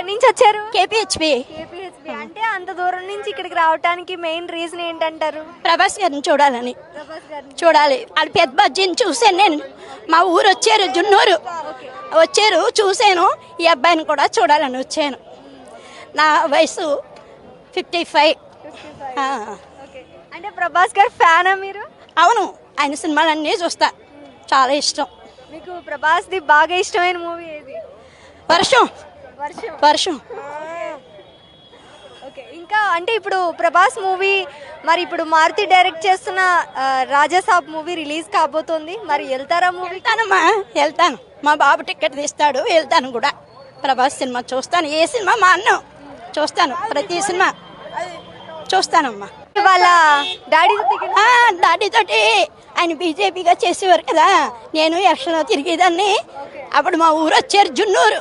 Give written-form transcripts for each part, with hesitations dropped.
ఎక్కడి నుంచి వచ్చారు? కేపీహెచ్పి. కేపీహెచ్బి. అంటే అంత దూరం నుంచి ఇక్కడికి రావడానికి మెయిన్ రీజన్ ఏంటంటారు? ప్రభాస్ గారిని చూడాలని. ప్రభాస్ గారిని. చూడాలి. వాళ్ళు పెద్ద బజ్జీని చూశాను నేను. మా ఊరు వచ్చారు, జున్నూరు వచ్చారు, చూశాను. ఈ అబ్బాయిని కూడా చూడాలని వచ్చాను. నా వయసు 55. ఓకే. అంటే ప్రభాస్ గారి ఫ్యానా మీరు? అవును, ఆయన సినిమాలన్నీ చూస్తా, చాలా ఇష్టం. మీకు ప్రభాస్ది బాగా ఇష్టమైన మూవీ ఏది? వర్షం. వర్షం. వర్షం. ఓకే. ఇంకా అంటే ఇప్పుడు ప్రభాస్ మూవీ మరి ఇప్పుడు మారుతి డైరెక్ట్ చేస్తున్న రాజాసాబ్ మూవీ రిలీజ్ కాబోతోంది. మరి వెళ్తారా మూవీ? వెళ్తానమ్మా, వెళ్తాను. మా బాబు టికెట్ తీస్తాడు, వెళ్తాను కూడా. ప్రభాస్ సినిమా చూస్తాను. ఏ సినిమా మా అన్న చూస్తాను, ప్రతి సినిమా చూస్తానమ్మా. వాళ్ళ డాడీతో డాడీతోటి ఆయన బీజేపీగా చేసేవారు కదా, నేను ఎలక్షన్లో తిరిగేదాన్ని. అప్పుడు మా ఊరు వచ్చారు, జున్నూరు.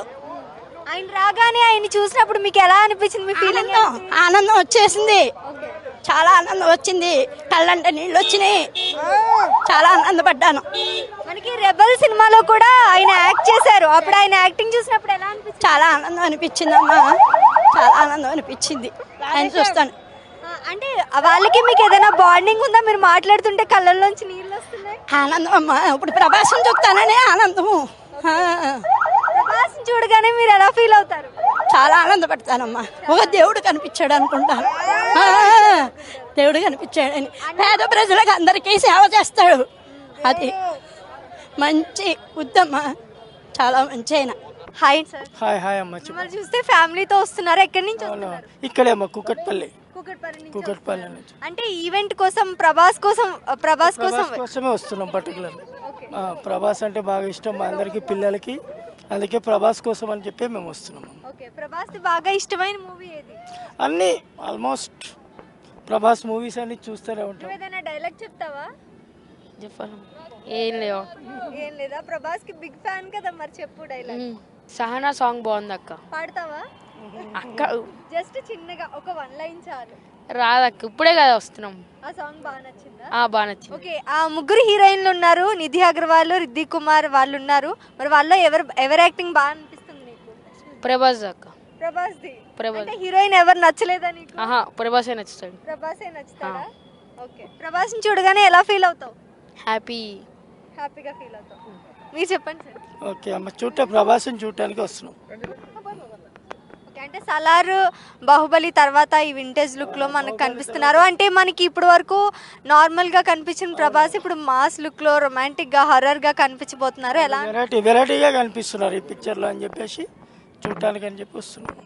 ఆయన రాగానే ఆయన చూసినప్పుడు మీకు ఎలా అనిపించింది? మీ ఫీలింగ్? ఆనందం వచ్చేసింది, చాలా ఆనందం వచ్చింది. కళ్ళంటే నీళ్ళు వచ్చినాయి, చాలా ఆనందపడ్డాను. మనకి రెబల్ సినిమాలో కూడా ఆయన యాక్ట్ చేశారు. అప్పుడు ఆయన యాక్టింగ్ చూసినప్పుడు ఎలా అనిపించింది? చాలా ఆనందం అనిపించింది అమ్మా, చాలా ఆనందం అనిపించింది ఆయన చూస్తాను. అంటే వాళ్ళకి మీకు ఏదైనా బాండింగ్ ఉందా? మీరు మాట్లాడుతుంటే కళ్ళల్లోంచి నీళ్ళు వస్తున్నాయి. ఆనందం అమ్మా, ఇప్పుడు ప్రభాసం చూస్తాననే ఆనందము. ప్రభాస్ చూడగానే మీరు ఎలా ఫీల్ అవుతారు? చాలా ఆనందపడతానమ్మా. ఒక దేవుడు కనిపించాడు అనుకుంటాను. దేవుడు కనిపించాడని పేద ప్రజలకు అందరికీ సేవ చేస్తాడు. అది మంచి ఉద్దమ్మా, చాలా మంచి ఆయన. Hi sir. హాయ్ హాయ్ అమ్మ. మిమ్మల్ని చూస్తే ఫ్యామిలీతో వస్తున్నారు. ఎక్కడి నుంచి వస్తున్నారు? ఇక్కడే అమ్మ, కుకట్పల్లి. కుకట్పల్లి నుంచి. అంటే ఈవెంట్ కోసం ప్రభాస్ కోసమే వస్తున్నాం పర్టికులర్. ప్రభాస్ అంటే బాగా ఇష్టం మా అందరికి, పిల్లలకి. అందుకే ప్రభాస్ కోసం అని చెప్పి మేము వస్తున్నాం. ఓకే. ప్రభాస్ బాగా ఇష్టమైన మూవీ ఏది? అన్నీ ఆల్మోస్ట్ ప్రభాస్ మూవీస్ అన్ని చూస్తూనే ఉంటాం. ఏదైనా డైలాగ్ చెప్తావా? చెప్పాను. ఏం లేవు. ఏం లేదా? ప్రభాస్ కి బిగ్ ఫ్యాన్ కదా, మరి చెప్పు డైలాగ్. సహనా సాంగ్ బాగుంది అక్క. పాడతావా? అక్క జస్ట్ చిన్నగా ఒక 1 లైన్ చాలు. రాదక్క, ఇప్పుడే కదా వస్తున్నాం. ఆ సాంగ్ బాగా నచ్చిందా? బాగా నచ్చింది. ఓకే. ఆ ముగ్గురు హీరోయిన్లు ఉన్నారు, నిధి అగర్వాల్, రిద్దిక్ కుమార్ వాళ్ళు ఉన్నారు. మరి వాళ్ళలో ఎవరు యాక్టింగ్ బాగా అనిపిస్తుంది నీకు? ప్రభాస్ అక్క. ప్రభాస్ది. ప్రభాస్. అంటే హీరోయిన్ ఎవరు నచ్చలేదా నీకు? ప్రభాసే నచ్చుతాడు. ప్రభాసే నచ్చుతాడా? ఓకే. ప్రభాస్ని చూడగానే ఎలా ఫీల్ అవుతావు? హ్యాపీగా ఫీల్ అవుతావు. మీరు చెప్పండి సార్. ఓకే అమ్మ, ప్రభాస్ని చూడటానికి వస్తున్నాం. ఓకే. అంటే సలార్, బాహుబలి తర్వాత ఈ వింటేజ్ లుక్ లో మనకు కనిపిస్తున్నారు. అంటే మనకి ఇప్పుడు వరకు నార్మల్ గా కనిపించిన ప్రభాస్ ఇప్పుడు మాస్ లుక్ లో రొమాంటిక్ గా, హర్రర్ గా కనిపించబోతున్నారు. ఎలా? వెరైటీగా కనిపిస్తున్నారు ఈ పిక్చర్లో అని చెప్పేసి చూడటానికి అని చెప్పి వస్తున్నాం.